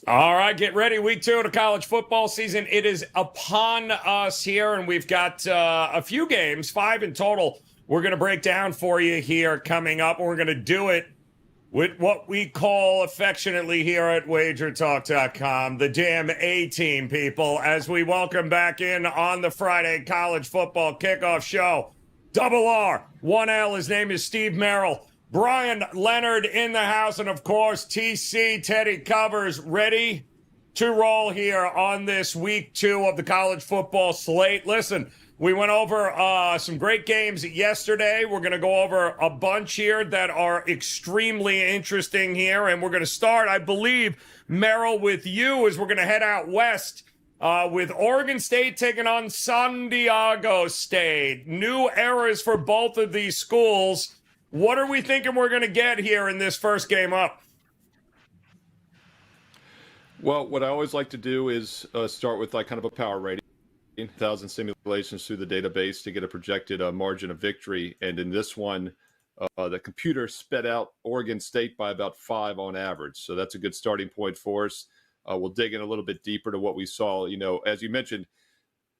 All right, get ready. Week 2 of the college football season. It is upon us here, and we've got a few games, 5 in total. We're going to break down for you here coming up. We're going to do it with what we call affectionately here at WagerTalk.com, the damn A-team, people, as we welcome back in on the Friday college football kickoff show. Double R, 1L, his name is Steve Merril. Bryan, Leonard in the house, and of course, TC, Teddy Covers, ready to roll here on this week 2 of the college football slate. Listen, we went over some great games yesterday. We're going to go over a bunch here that are extremely interesting here, and we're going to start, I believe, Merril, with you as we're going to head out west with Oregon State taking on San Diego State. New eras for both of these schools. What are we thinking we're going to get here in this first game up? Well, what I always like to do is start with like kind of a power rating, 1,000 simulations through the database to get a projected margin of victory. And in this one, the computer sped out Oregon State by about 5 on average. So that's a good starting point for us. We'll dig in a little bit deeper to what we saw. You know, as you mentioned,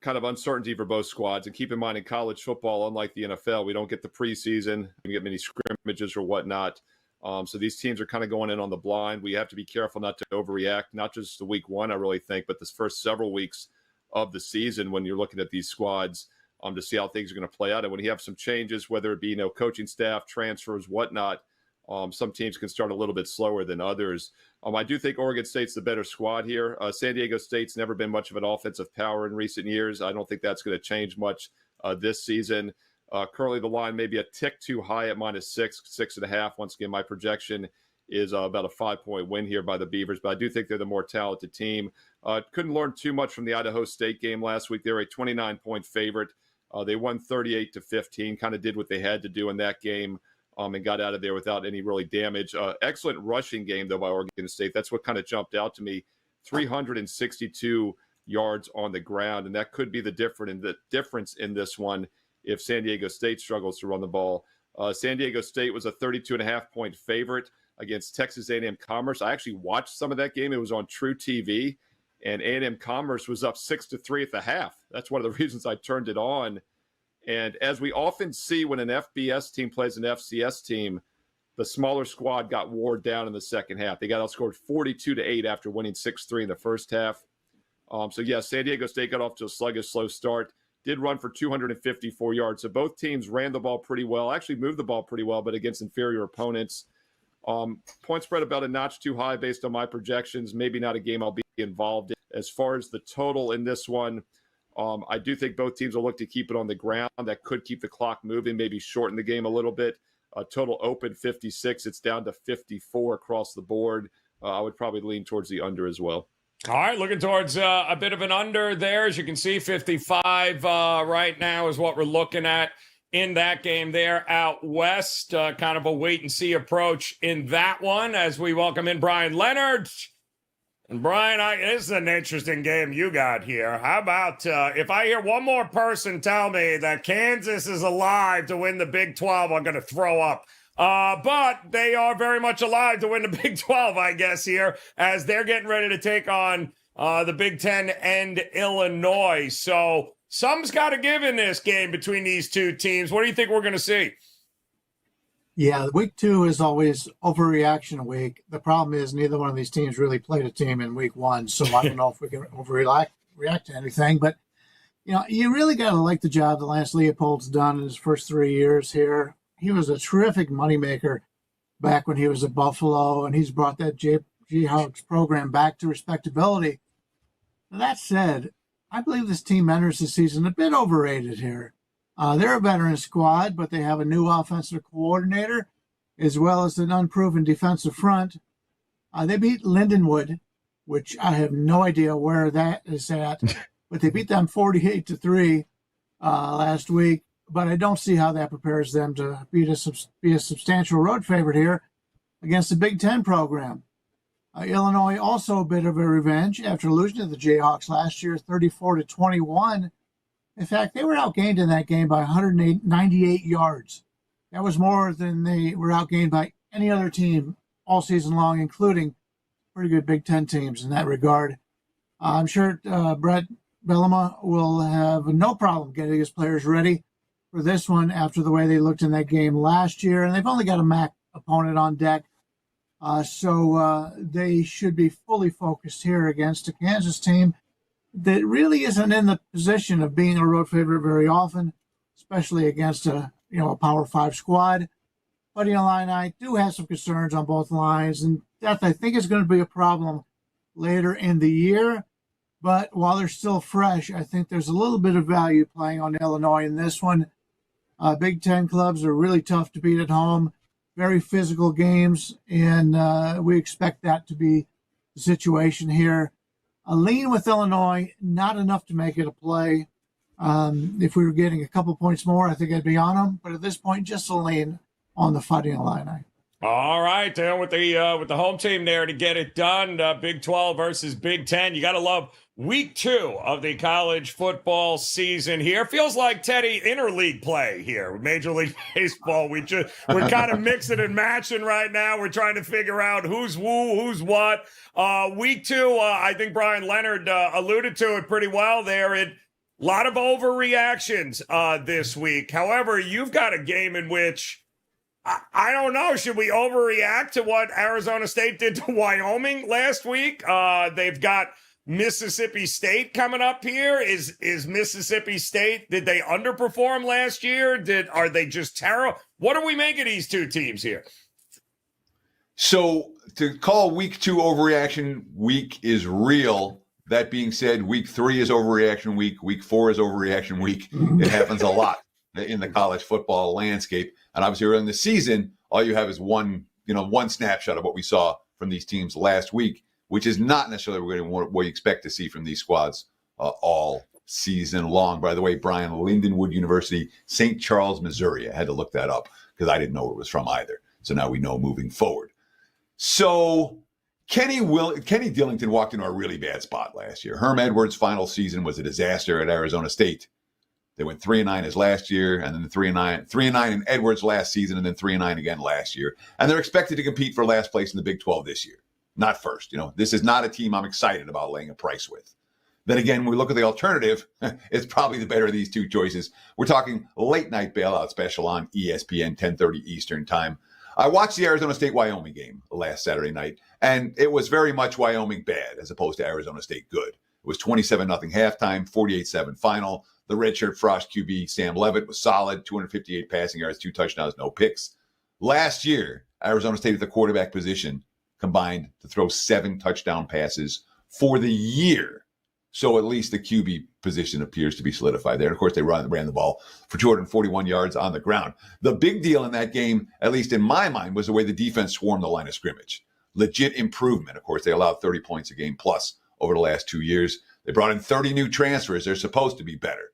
kind of uncertainty for both squads. And keep in mind, in college football, unlike the NFL, we don't get the preseason. We get many scrimmages or whatnot. So these teams are kind of going in on the blind. We have to be careful not to overreact, not just to week 1, I really think, but this first several weeks of the season when you're looking at these squads to see how things are going to play out. And when you have some changes, whether it be, coaching staff, transfers, whatnot, some teams can start a little bit slower than others. I do think Oregon State's the better squad here. San Diego State's never been much of an offensive power in recent years. I don't think that's going to change much this season. Currently, the line may be a tick too high at -6, 6.5. Once again, my projection is about a 5-point win here by the Beavers, but I do think they're the more talented team. Couldn't learn too much from the Idaho State game last week. They were a 29-point favorite. They won 38-15, kind of did what they had to do in that game. And got out of there without any really damage. Excellent rushing game, though, by Oregon State. That's what kind of jumped out to me. 362 yards on the ground, and that could be the difference in this one if San Diego State struggles to run the ball. San Diego State was a 32.5-point favorite against Texas A&M Commerce. I actually watched some of that game. It was on True TV, and A&M Commerce was up 6-3 at the half. That's one of the reasons I turned it on. And as we often see when an FBS team plays an FCS team, the smaller squad got wore down in the second half. They got outscored 42-8 after winning 6-3 in the first half. San Diego State got off to a sluggish, slow start, did run for 254 yards. So both teams ran the ball pretty well, actually moved the ball pretty well, but against inferior opponents. Point spread about a notch too high based on my projections. Maybe not a game I'll be involved in. As far as the total in this one, I do think both teams will look to keep it on the ground. That could keep the clock moving, maybe shorten the game a little bit. Total open 56. It's down to 54 across the board. I would probably lean towards the under as well. All right, looking towards a bit of an under there. As you can see, 55 right now is what we're looking at in that game there out west. Kind of a wait-and-see approach in that one as we welcome in Bryan Leonard. And Bryan, this is an interesting game you got here. How about if I hear one more person tell me that Kansas is alive to win the Big 12, I'm going to throw up. But they are very much alive to win the Big 12, I guess, here, as they're getting ready to take on the Big 10 and Illinois. So something's got to give in this game between these two teams. What do you think we're going to see? Yeah, week 2 is always overreaction week. The problem is neither one of these teams really played a team in week 1, so I don't know if we can overreact to anything. But, you really got to like the job that Lance Leopold's done in his first 3 years here. He was a terrific moneymaker back when he was at Buffalo, and he's brought that Jayhawks program back to respectability. That said, I believe this team enters the season a bit overrated here. They're a veteran squad, but they have a new offensive coordinator as well as an unproven defensive front. They beat Lindenwood, which I have no idea where that is at, but they beat them 48-3 last week. But I don't see how that prepares them to be a substantial road favorite here against the Big Ten program. Illinois also a bit of a revenge after losing to the Jayhawks last year, 34-21. In fact, they were outgained in that game by 198 yards. That was more than they were outgained by any other team all season long, including pretty good Big Ten teams in that regard. I'm sure Brett Bellama will have no problem getting his players ready for this one after the way they looked in that game last year. And they've only got a MAC opponent on deck. So they should be fully focused here against a Kansas team that really isn't in the position of being a road favorite very often, especially against a Power 5 squad. Fighting Illini do have some concerns on both lines, and that I think is going to be a problem later in the year. But while they're still fresh, I think there's a little bit of value playing on Illinois in this one. Big Ten clubs are really tough to beat at home, very physical games, and we expect that to be the situation here. A lean with Illinois, not enough to make it a play. If we were getting a couple points more, I think I'd be on them. But at this point, just a lean on the Fighting Illini. All right, there with the home team there to get it done. Big 12 versus Big 10. You got to love week 2 of the college football season here. Feels like, Teddy, interleague play here with Major League Baseball. We're kind of mixing and matching right now. We're trying to figure out who's who, who's what. Week 2, I think Bryan Leonard alluded to it pretty well there. A lot of overreactions this week. However, you've got a game in which I don't know. Should we overreact to what Arizona State did to Wyoming last week? They've got Mississippi State coming up here. Is Mississippi State, did they underperform last year? Are they just terrible? What do we make of these two teams here? So to call week 2 overreaction week is real. That being said, week 3 is overreaction week. Week 4 is overreaction week. It happens a lot in the college football landscape. And obviously early in the season, all you have is one snapshot of what we saw from these teams last week, which is not necessarily what you expect to see from these squads all season long. By the way, Bryan, Lindenwood University, St. Charles, Missouri. I had to look that up because I didn't know where it was from either. So now we know moving forward. So Kenny Dillington walked into a really bad spot last year. Herm Edwards' final season was a disaster at Arizona State. They went 3-9 as last year, and then 3-9 in Edwards last season, and then 3-9 again last year. And they're expected to compete for last place in the Big 12 this year, not first. This is not a team I'm excited about laying a price with. Then again, when we look at the alternative, it's probably the better of these two choices. We're talking late night bailout special on ESPN, 10:30 Eastern time. I watched the Arizona State-Wyoming game last Saturday night, and it was very much Wyoming bad as opposed to Arizona State good. It was 27-0 halftime, 48-7 final. The redshirt Frost QB, Sam Levitt, was solid, 258 passing yards, 2 touchdowns, no picks. Last year, Arizona State at the quarterback position combined to throw 7 touchdown passes for the year. So at least the QB position appears to be solidified there. And of course, they ran the ball for 241 yards on the ground. The big deal in that game, at least in my mind, was the way the defense swarmed the line of scrimmage. Legit improvement. Of course, they allowed 30 points a game plus over the last 2 years. They brought in 30 new transfers. They're supposed to be better.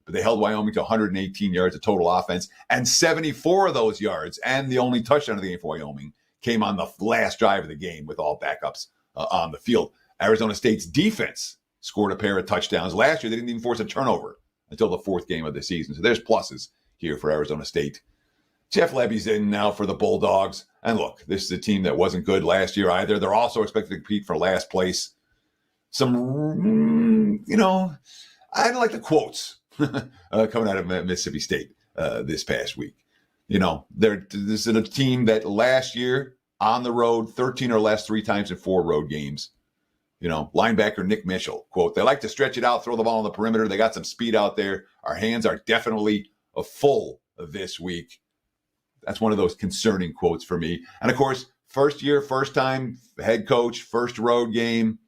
But they held Wyoming to 118 yards of total offense, and 74 of those yards, and the only touchdown of the game for Wyoming, came on the last drive of the game with all backups on the field. Arizona State's defense scored a pair of touchdowns. Last year, they didn't even force a turnover until the 4th game of the season. So there's pluses here for Arizona State. Jeff Lebby's in now for the Bulldogs. And look, this is a team that wasn't good last year either. They're also expected to compete for last place. Some, I don't like the quotes coming out of Mississippi State this past week. This is a team that last year on the road, 13 or less 3 times in 4 road games. Linebacker Nick Mitchell, quote, they like to stretch it out, throw the ball on the perimeter. They got some speed out there. Our hands are definitely full this week. That's one of those concerning quotes for me. And of course, first year, first time head coach, first road game.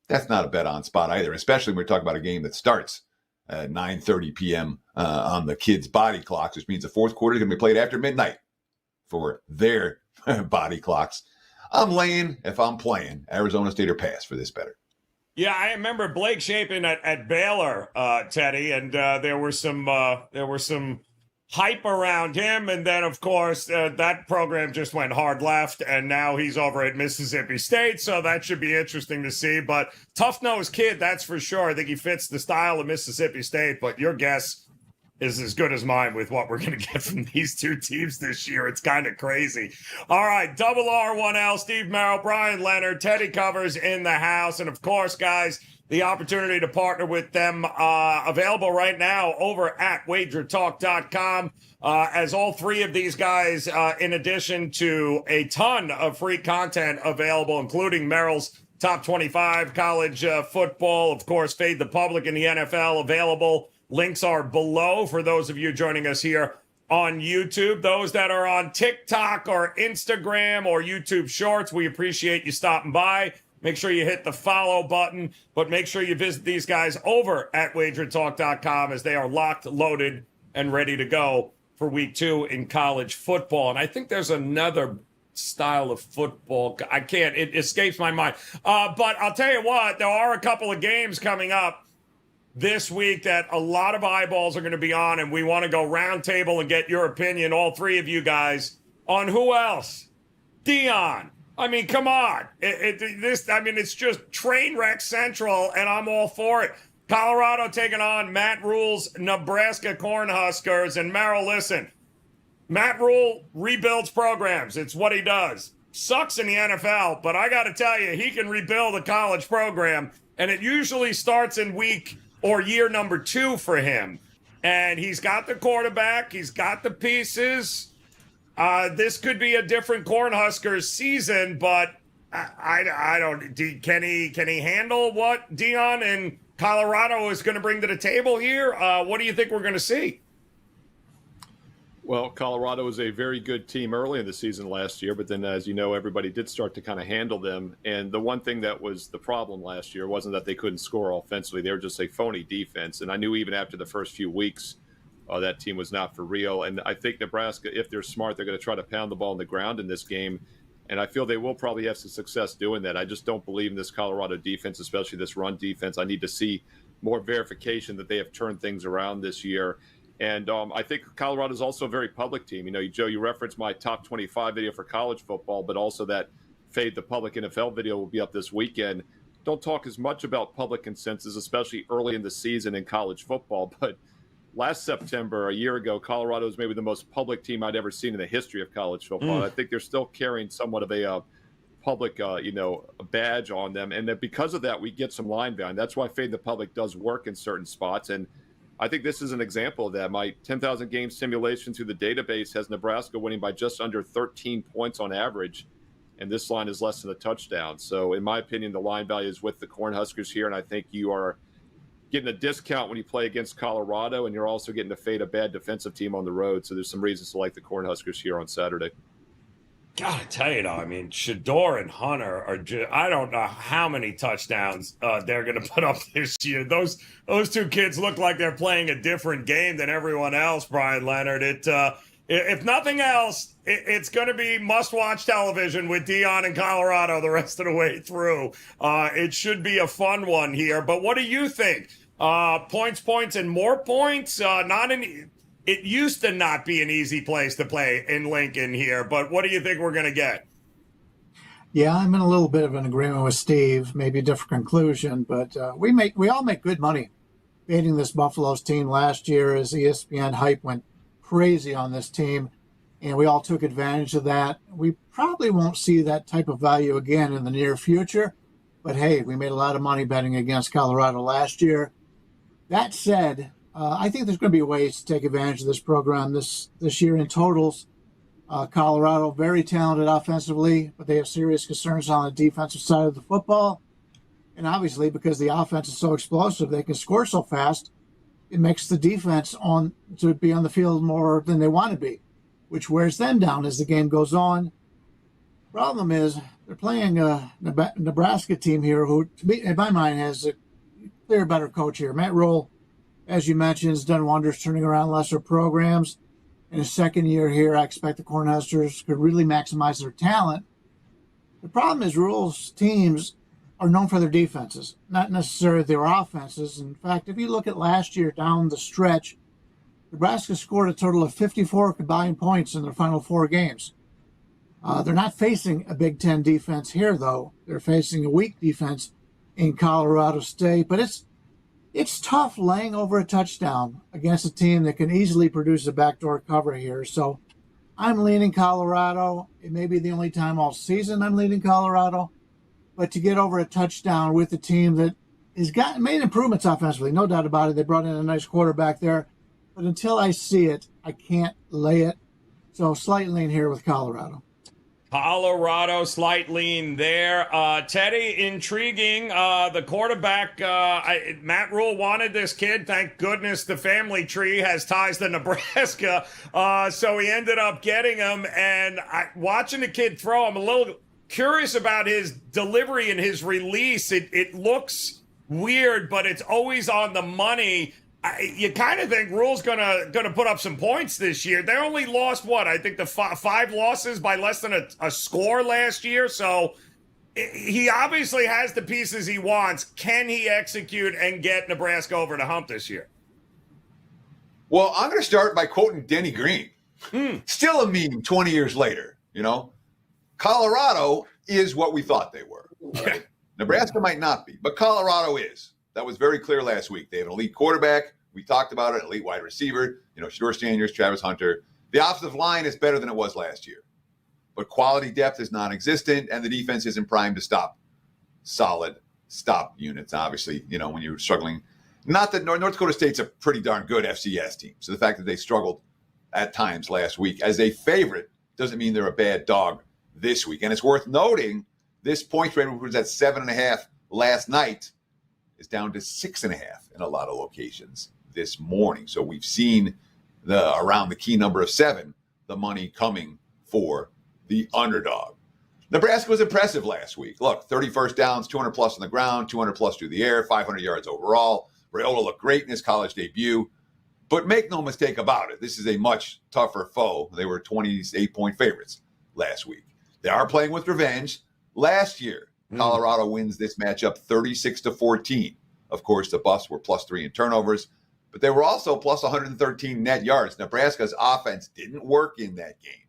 That's not a bet on spot either, especially when we're talking about a game that starts at 9:30 p.m. On the kids' body clocks, which means the fourth quarter is going to be played after midnight for their body clocks. I'm laying, if I'm playing, Arizona State or pass for this better. Yeah, I remember Blake Shapen at Baylor, Teddy, and there were some hype around him, and then of course that program just went hard left, and now he's over at Mississippi State, so that should be interesting to see. But tough-nosed kid, that's for sure. I think he fits the style of Mississippi State. But your guess is as good as mine with what we're going to get from these two teams this year. It's kind of crazy. All right, double R1L, Steve Merril, Bryan Leonard, Teddy Covers in the house. And, of course, guys, the opportunity to partner with them available right now over at WagerTalk.com. As all three of these guys, in addition to a ton of free content available, including Merril's Top 25 college football, of course, Fade the Public in the NFL available. Links are below for those of you joining us here on YouTube. Those that are on TikTok or Instagram or YouTube Shorts, we appreciate you stopping by. Make sure you hit the follow button, but make sure you visit these guys over at WagerTalk.com as they are locked, loaded, and ready to go for week 2 in college football. And I think there's another style of football. I can't, it escapes my mind. But I'll tell you what, there are a couple of games coming up this week that a lot of eyeballs are going to be on, and we want to go round table and get your opinion, all three of you guys, on who else? Dion. I mean, come on. It's just train wreck central, and I'm all for it. Colorado taking on Matt Rhule's Nebraska Cornhuskers. And Merril, listen, Matt Rhule rebuilds programs. It's what he does. Sucks in the NFL, but I got to tell you, he can rebuild a college program, and it usually starts in week or year number 2 for him. And he's got the quarterback. He's got the pieces. This could be a different Cornhuskers season, but I don't. Can he handle what Dion and Colorado is going to bring to the table here? What do you think we're going to see? Well, Colorado was a very good team early in the season last year, but then, as you know, everybody did start to kind of handle them. And the one thing that was the problem last year wasn't that they couldn't score offensively. They were just a phony defense. And I knew even after the first few weeks, that team was not for real. And I think Nebraska, if they're smart, they're going to try to pound the ball on the ground in this game. And I feel they will probably have some success doing that. I just don't believe in this Colorado defense, especially this run defense. I need to see more verification that they have turned things around this year. And I think Colorado is also a very public team. You know, Joe, you referenced my top 25 video for college football, but also that Fade the Public NFL video will be up this weekend. Don't talk as much about public consensus, especially early in the season in college football. But last September, a year ago, Colorado was maybe the most public team I'd ever seen in the history of college football. I think they're still carrying somewhat of a public, a badge on them. And that because of that, we get some line value. That's why Fade the Public does work in certain spots. And I think this is an example of that. My 10,000 game simulation through the database has Nebraska winning by just under 13 points on average, and this line is less than a touchdown. So in my opinion, the line value is with the Cornhuskers here, and I think you are getting a discount when you play against Colorado, and you're also getting to fade a bad defensive team on the road. So there's some reasons to like the Cornhuskers here on Saturday. Gotta tell you, though, I mean, Shador and Hunter are I don't know how many touchdowns they're going to put up this year. Those two kids look like they're playing a different game than everyone else, Bryan Leonard. If nothing else, it's going to be must-watch television with Dion and Colorado the rest of the way through. It should be a fun one here. But what do you think? Points, and more points? It used to not be an easy place to play in Lincoln here, but what do you think we're going to get? Yeah, I'm in a little bit of an agreement with Steve, maybe a different conclusion, but we all make good money beating this Buffalo's team last year as ESPN hype went crazy on this team, and we all took advantage of that. We probably won't see that type of value again in the near future, but hey, we made a lot of money betting against Colorado last year. That said, I think there's going to be ways to take advantage of this program this year in totals. Colorado, very talented offensively, but they have serious concerns on the defensive side of the football. And obviously, because the offense is so explosive, they can score so fast, it makes the defense to be on the field more than they want to be, which wears them down as the game goes on. Problem is, they're playing a Nebraska team here who, to me, in my mind, has a clear better coach here. Matt Rhule, as you mentioned, has done wonders turning around lesser programs. In his second year here, I expect the Cornhuskers could really maximize their talent. The problem is Rhule's teams are known for their defenses, not necessarily their offenses. In fact, if you look at last year down the stretch, Nebraska scored a total of 54 combined points in their final 4 games. They're not facing a Big Ten defense here, though. They're facing a weak defense in Colorado State, but it's It's tough laying over a touchdown against a team that can easily produce a backdoor cover here. So I'm leaning Colorado. It may be the only time all season I'm leaning Colorado, but to get over a touchdown with a team that has made improvements offensively, no doubt about it. They brought in a nice quarterback there, but until I see it, I can't lay it. So slight lean here with Colorado. Colorado, slight lean there. Teddy, intriguing. The quarterback, Matt Rule wanted this kid. Thank goodness the family tree has ties to Nebraska. So he ended up getting him. And watching the kid throw, I'm a little curious about his delivery and his release. It looks weird, but it's always on the money. You kind of think Rule's gonna put up some points this year. They only lost what? I think the five losses by less than a score last year. So he obviously has the pieces he wants. Can he execute and get Nebraska over the hump this year? Well, I'm going to start by quoting Denny Green. Still a meme 20 years later. Colorado is what we thought they were. Right? Nebraska might not be, but Colorado is. That was very clear last week. They have an elite quarterback. We talked about it, elite wide receiver. Shedeur Sanders, Travis Hunter. The offensive line is better than it was last year. But quality depth is non-existent, and the defense isn't primed to stop solid stop units, obviously, when you're struggling. Not that North Dakota State's a pretty darn good FCS team. So the fact that they struggled at times last week as a favorite doesn't mean they're a bad dog this week. And it's worth noting this point spread, which was at 7.5 last night, is down to 6.5 in a lot of locations this morning. So we've seen around the key number of 7, the money coming for the underdog. Nebraska was impressive last week. Look, 30 first downs, 200 plus on the ground, 200 plus through the air, 500 yards overall. Merril looked great in his college debut. But make no mistake about it, this is a much tougher foe. They were 28-point favorites last week. They are playing with revenge. Last year, Colorado wins this matchup 36-14. Of course, the Buffs were +3 in turnovers, but they were also plus 113 net yards. Nebraska's offense didn't work in that game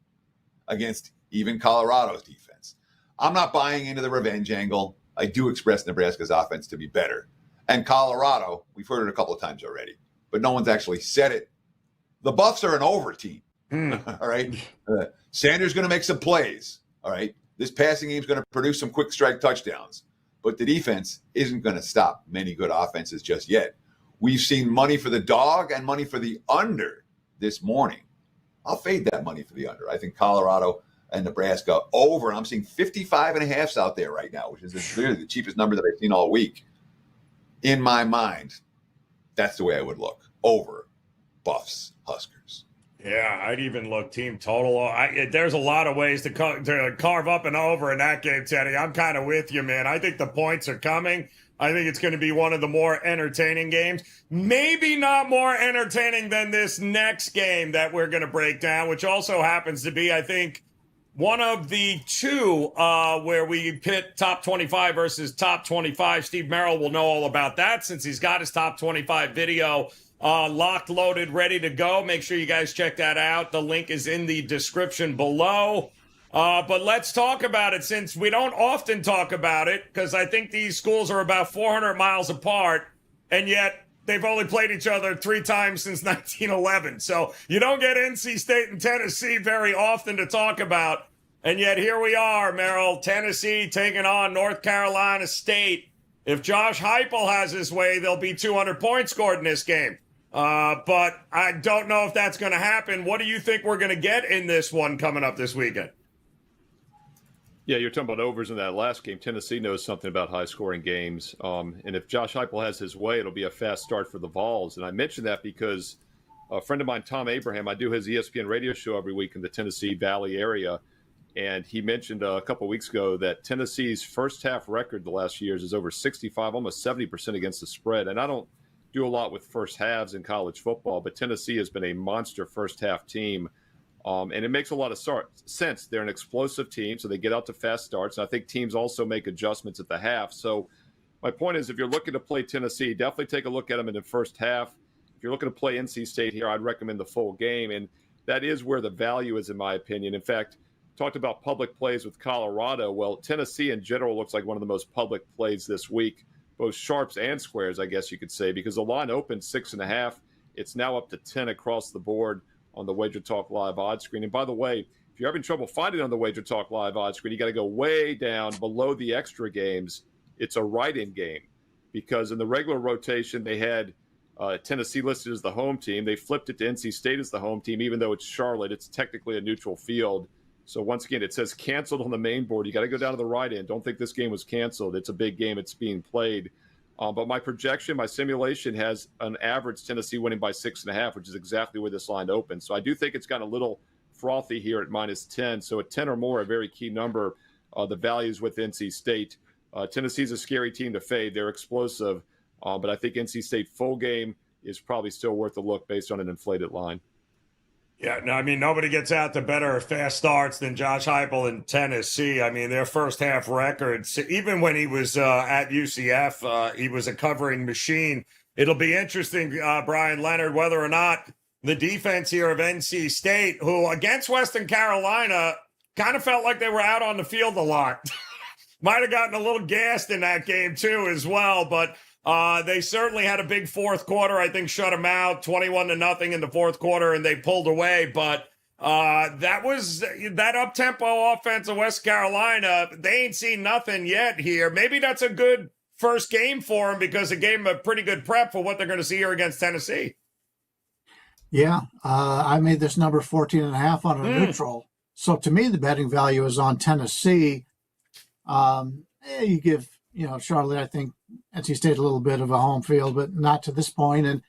against even Colorado's defense. I'm not buying into the revenge angle. I do express Nebraska's offense to be better. And Colorado, we've heard it a couple of times already, but no one's actually said it. The Buffs are an over team. All right. Sanders going to make some plays. All right. This passing game is going to produce some quick strike touchdowns, but the defense isn't going to stop many good offenses just yet. We've seen money for the dog and money for the under this morning. I'll fade that money for the under. I think Colorado and Nebraska over. And I'm seeing 55.5s out there right now, which is clearly the cheapest number that I've seen all week. In my mind, that's the way I would look. Over Buffs, Huskers. Yeah, I'd even look team total. There's a lot of ways to carve up and over in that game, Teddy. I'm kind of with you, man. I think the points are coming. I think it's going to be one of the more entertaining games. Maybe not more entertaining than this next game that we're going to break down, which also happens to be, I think, one of the two where we pit top 25 versus top 25. Steve Merril will know all about that since he's got his top 25 video locked, loaded, ready to go. Make sure you guys check that out. The link is in the description below. But let's talk about it since we don't often talk about it because I think these schools are about 400 miles apart, and yet they've only played each other 3 times since 1911. So you don't get NC State and Tennessee very often to talk about. And yet here we are, Merril, Tennessee taking on North Carolina State. If Josh Heupel has his way, there'll be 200 points scored in this game. But I don't know if that's going to happen. What do you think we're going to get in this one coming up this weekend? Yeah, you're talking about overs in that last game. Tennessee knows something about high-scoring games. And if Josh Heupel has his way, it'll be a fast start for the Vols. And I mention that because a friend of mine, Tom Abraham, I do his ESPN radio show every week in the Tennessee Valley area. And he mentioned a couple of weeks ago that Tennessee's first-half record the last few years is over 65, almost 70% against the spread. And I don't do a lot with first halves in college football, but Tennessee has been a monster first-half team. And it makes a lot of sense. They're an explosive team, so they get out to fast starts. And I think teams also make adjustments at the half. So my point is, if you're looking to play Tennessee, definitely take a look at them in the first half. If you're looking to play NC State here, I'd recommend the full game. And that is where the value is, in my opinion. In fact, talked about public plays with Colorado. Well, Tennessee in general looks like one of the most public plays this week, both sharps and squares, I guess you could say, because the line opened 6.5. It's now up to 10 across the board on the WagerTalk Live odds screen. And by the way, if you're having trouble finding on the WagerTalk Live odds screen, you got to go way down below the extra games. It's a write-in game because in the regular rotation, they had Tennessee listed as the home team. They flipped it to NC State as the home team, even though it's Charlotte. It's technically a neutral field. So once again, it says canceled on the main board. You got to go down to the write-in. Don't think this game was canceled. It's a big game. It's being played. But my projection, my simulation has an average Tennessee winning by 6.5, which is exactly where this line opened. So I do think it's gotten a little frothy here at -10. So at 10 or more, a very key number. The values with NC State. Tennessee's a scary team to fade. They're explosive. But I think NC State full game is probably still worth a look based on an inflated line. Yeah, no, I mean, nobody gets out to better fast starts than Josh Heupel in Tennessee. I mean, their first half records, even when he was at UCF, he was a covering machine. It'll be interesting, Bryan, Leonard, whether or not the defense here of NC State, who against Western Carolina kind of felt like they were out on the field a lot. Might have gotten a little gassed in that game too as well, but they certainly had a big fourth quarter. I think shut them out 21-0 in the fourth quarter, and they pulled away. But that was that up-tempo offense of West Carolina. They ain't seen nothing yet here. Maybe that's a good first game for them because it gave them a pretty good prep for what they're going to see here against Tennessee. Yeah, I made this number 14.5 on a neutral. So to me, the betting value is on Tennessee. You give, Charlotte, I think, NC State a little bit of a home field, but not to this point. And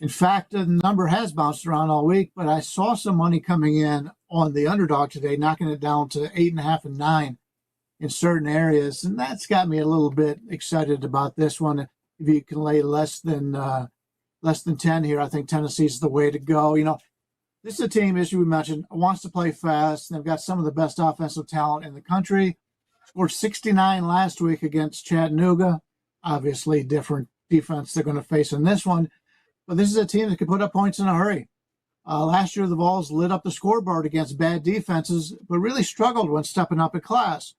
in fact, the number has bounced around all week, but I saw some money coming in on the underdog today, knocking it down to 8.5 and 9 in certain areas. And that's got me a little bit excited about this one. If you can lay less than 10 here, I think Tennessee's the way to go. This is a team, as we mentioned, wants to play fast. They've got some of the best offensive talent in the country. Scored 69 last week against Chattanooga. Obviously, different defense they're going to face in this one. But this is a team that can put up points in a hurry. Last year, the Vols lit up the scoreboard against bad defenses, but really struggled when stepping up in class.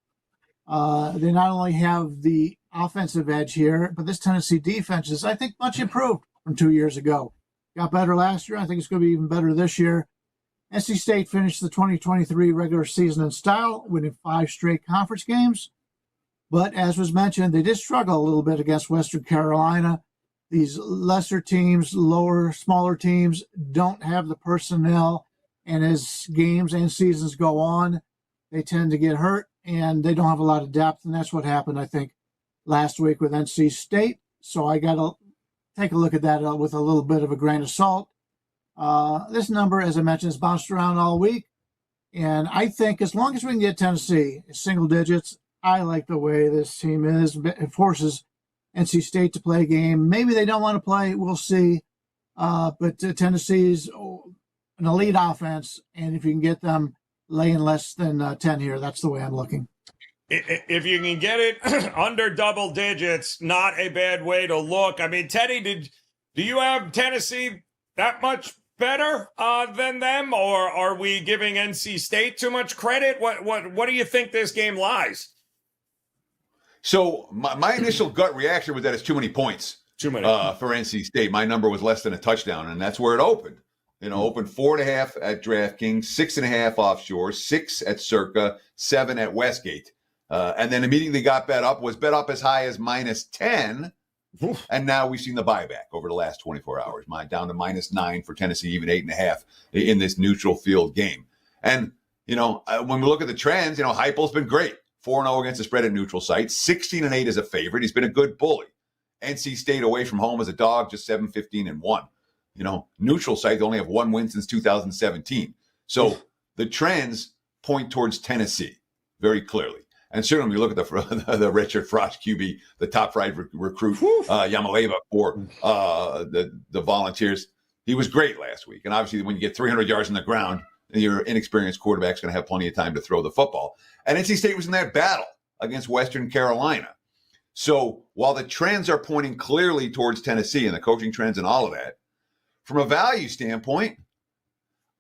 They not only have the offensive edge here, but this Tennessee defense is, I think, much improved from 2 years ago. Got better last year. I think it's going to be even better this year. NC State finished the 2023 regular season in style, winning 5 straight conference games. But as was mentioned, they did struggle a little bit against Western Carolina. These lesser teams, smaller teams, don't have the personnel. And as games and seasons go on, they tend to get hurt, and they don't have a lot of depth. And that's what happened, I think, last week with NC State. So I got to take a look at that with a little bit of a grain of salt. This number, as I mentioned, has bounced around all week. And I think as long as we can get Tennessee single digits, I like the way this team is. It forces NC State to play a game. Maybe they don't want to play. We'll see. But Tennessee's an elite offense. And if you can get them laying less than 10 here, that's the way I'm looking. If you can get it under double digits, not a bad way to look. I mean, Teddy, do you have Tennessee that much better than them, or are we giving NC State too much credit? What do you think this game lies? So my initial gut reaction was that it's too many points. Too many for NC State. My number was less than a touchdown, and that's where it opened. Opened 4.5 at DraftKings, 6.5 offshore, 6 at Circa, 7 at Westgate, and then immediately got bet up as high as -10. And now we've seen the buyback over the last 24 hours. Down to -9 for Tennessee, even 8.5 in this neutral field game. And, when we look at the trends, Heupel's been great. 4-0 against the spread at neutral sites, 16-8 as a favorite. He's been a good bully. NC State away from home as a dog, just 7-15-1. Neutral sites only have 1 win since 2017. So the trends point towards Tennessee very clearly. And certainly, when you look at the Richard Frost QB, the top fried recruit, Yamaleva for the Volunteers, he was great last week. And obviously, when you get 300 yards on the ground, your inexperienced quarterback's going to have plenty of time to throw the football. And NC State was in that battle against Western Carolina. So while the trends are pointing clearly towards Tennessee and the coaching trends and all of that, from a value standpoint,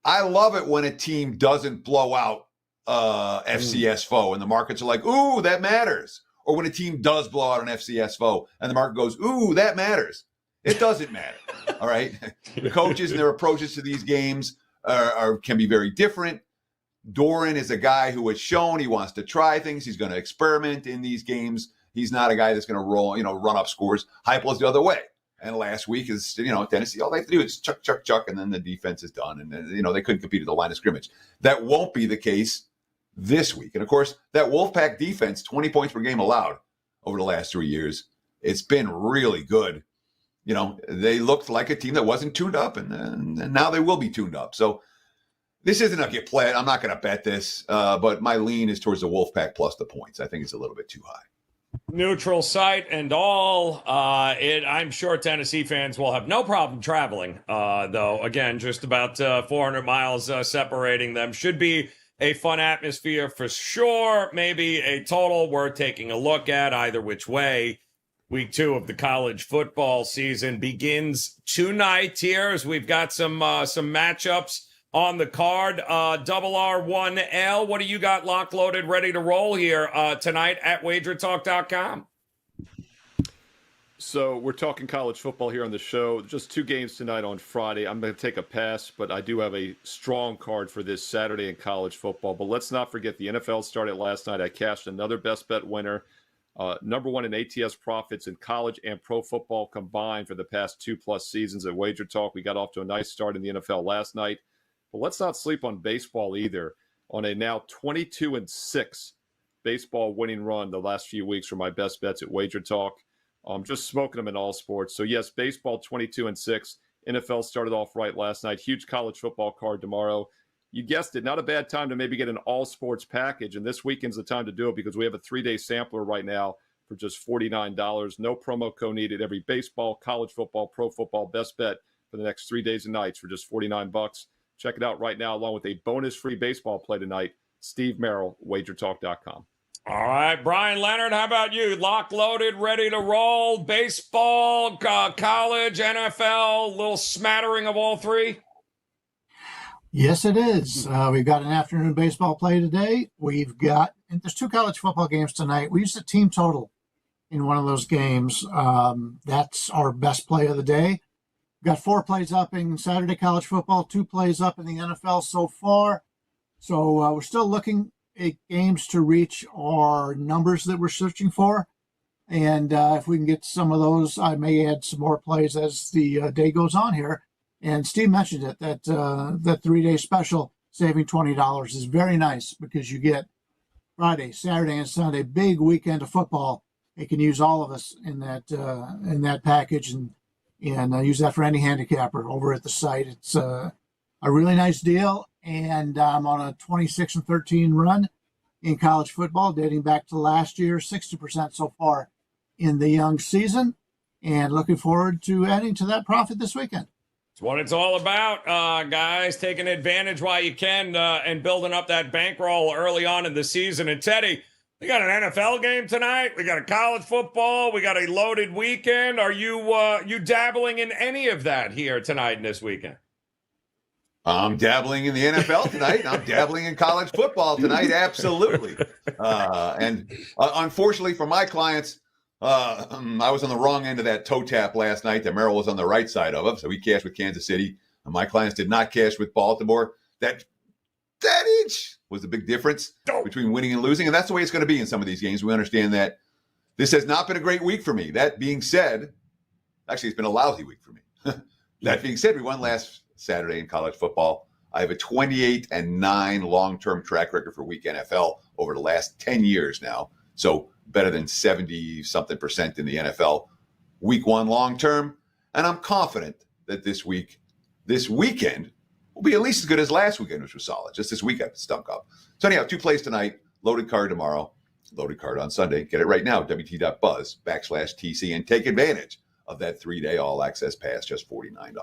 I love it when a team doesn't blow out FCS foe, and the markets are like, ooh, that matters. or when a team does blow out an FCS and the market goes, ooh, that matters. It doesn't matter. All right. The coaches and their approaches to these games can be very different. Doran is a guy who has shown he wants to try things. He's going to experiment in these games. He's not a guy that's going to run up scores. Heupel's the other way. And last week is, Tennessee, all they have to do is chuck, chuck, chuck, and then the defense is done. And, they couldn't compete at the line of scrimmage. That won't be the case this week. And, of course, that Wolfpack defense, 20 points per game allowed over the last 3 years, it's been really good. They looked like a team that wasn't tuned up, and now they will be tuned up. So this isn't a get play. I'm not going to bet this, but my lean is towards the Wolfpack plus the points. I think it's a little bit too high. Neutral site and all. I'm sure Tennessee fans will have no problem traveling, though. Again, just about 400 miles separating them. Should be a fun atmosphere for sure. Maybe a total worth taking a look at either which way. Week 2 of the college football season begins tonight here as we've got some matchups on the card. Double R1L, what do you got locked, loaded, ready to roll here tonight at WagerTalk.com? So we're talking college football here on the show. Just 2 games tonight on Friday. I'm going to take a pass, but I do have a strong card for this Saturday in college football. But let's not forget the NFL started last night. I cashed another best bet winner. Number 1 in ATS profits in college and pro football combined for the past 2+ seasons at WagerTalk. We got off to a nice start in the NFL last night. But let's not sleep on baseball either. On a now 22-6 baseball winning run the last few weeks for my best bets at WagerTalk. Just smoking them in all sports. So, yes, baseball 22-6. NFL started off right last night. Huge college football card tomorrow. You guessed it, not a bad time to maybe get an all-sports package. And this weekend's the time to do it because we have a 3-day sampler right now for just $49. No promo code needed. Every baseball, college football, pro football, best bet for the next 3 days and nights for just $49. Check it out right now along with a bonus-free baseball play tonight. Steve Merril, WagerTalk.com. All right, Bryan, Leonard, how about you? Locked, loaded, ready to roll. Baseball, college, NFL, little smattering of all three? Yes, it is. We've got an afternoon baseball play today. And there's 2 college football games tonight. We used a team total in one of those games. That's our best play of the day. We've got 4 plays up in Saturday college football, 2 plays up in the NFL so far. So we're still looking at games to reach our numbers that we're searching for. And if we can get some of those, I may add some more plays as the day goes on here. And Steve mentioned it, that 3-day special, saving $20 is very nice because you get Friday, Saturday, and Sunday, big weekend of football. It can use all of us in that package and use that for any handicapper over at the site. It's a really nice deal, and I'm on a 26-13 run in college football dating back to last year, 60% so far in the young season, and looking forward to adding to that profit this weekend. It's what it's all about, guys, taking advantage while you can and building up that bankroll early on in the season. And Teddy, we got an NFL game tonight. We got a college football. We got a loaded weekend. Are you dabbling in any of that here tonight and this weekend? I'm dabbling in the NFL tonight. I'm dabbling in college football tonight. Absolutely. And unfortunately for my clients, I was on the wrong end of that toe tap last night. That Merril was on the right side of it. So we cashed with Kansas City. And my clients did not cash with Baltimore. That inch was the big difference between winning and losing. And that's the way it's going to be in some of these games. We understand that this has not been a great week for me. That being said, actually, it's been a lousy week for me. That being said, we won last Saturday in college football. I have a 28-9 long-term track record for week NFL over the last 10 years now. So better than 70-something% in the NFL. Week 1 long-term. And I'm confident that this weekend will be at least as good as last weekend, which was solid. Just this weekend stunk up. So anyhow, 2 plays tonight, loaded card tomorrow, loaded card on Sunday. Get it right now, WT.buzz/TC, and take advantage of that 3-day all-access pass, just $49.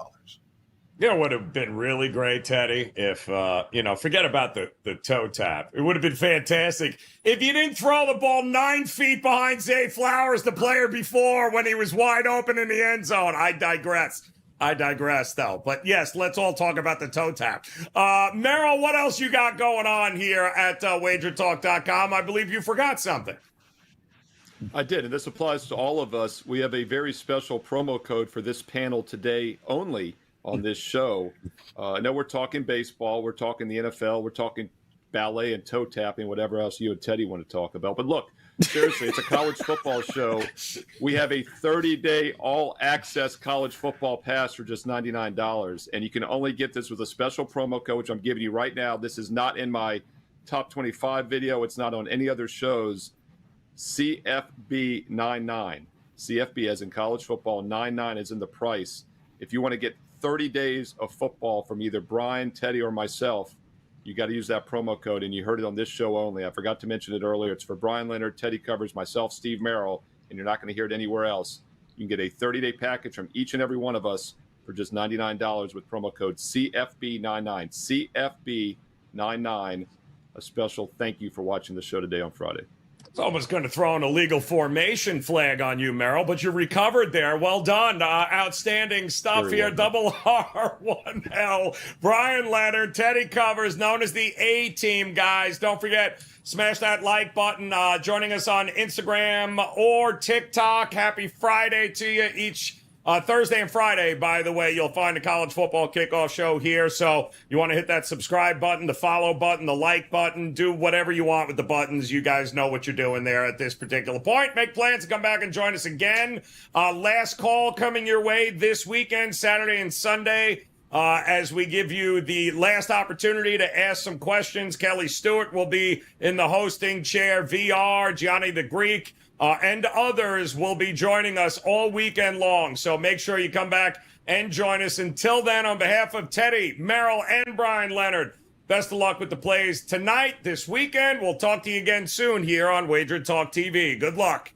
You know, it would have been really great, Teddy, if, forget about the toe tap. It would have been fantastic if you didn't throw the ball 9 feet behind Zay Flowers, the player before, when he was wide open in the end zone. I digress, though. But, yes, let's all talk about the toe tap. Merril, what else you got going on here at WagerTalk.com? I believe you forgot something. I did, and this applies to all of us. We have a very special promo code for this panel today only on this show. I know we're talking baseball, we're talking the NFL, we're talking ballet and toe tapping, whatever else you and Teddy want to talk about. But look, seriously, it's a college football show. We have a 30-day all-access college football pass for just $99, and you can only get this with a special promo code, which I'm giving you right now. This is not in my top 25 video. It's not on any other shows. CFB99. CFB as in college football, 99 is in the price. If you want to get 30 days of football from either Bryan, Teddy, or myself, you got to use that promo code, and you heard it on this show only. I forgot to mention it earlier. It's for Bryan, Leonard, Teddy Covers, myself, Steve Merril, and you're not going to hear it anywhere else. You can get a 30-day package from each and every one of us for just $99 with promo code CFB99. CFB99. A special thank you for watching the show today on Friday. It's almost going to throw an illegal formation flag on you, Merril, but you recovered there. Well done. Outstanding stuff Very here. well Double R1L. Bryan Leonard, Teddy Covers, known as the A-Team, guys. Don't forget, smash that like button. Joining us on Instagram or TikTok. Happy Friday to you each Thursday and Friday, by the way, you'll find the college football kickoff show here. So you want to hit that subscribe button, the follow button, the like button, do whatever you want with the buttons. You guys know what you're doing there at this particular point. Make plans to come back and join us again. Last call coming your way this weekend, Saturday and Sunday, as we give you the last opportunity to ask some questions. Kelly Stewart will be in the hosting chair. VR, Gianni the Greek, and others will be joining us all weekend long. So make sure you come back and join us. Until then, on behalf of Teddy, Merril, and Bryan Leonard, best of luck with the plays tonight, this weekend. We'll talk to you again soon here on WagerTalk TV. Good luck.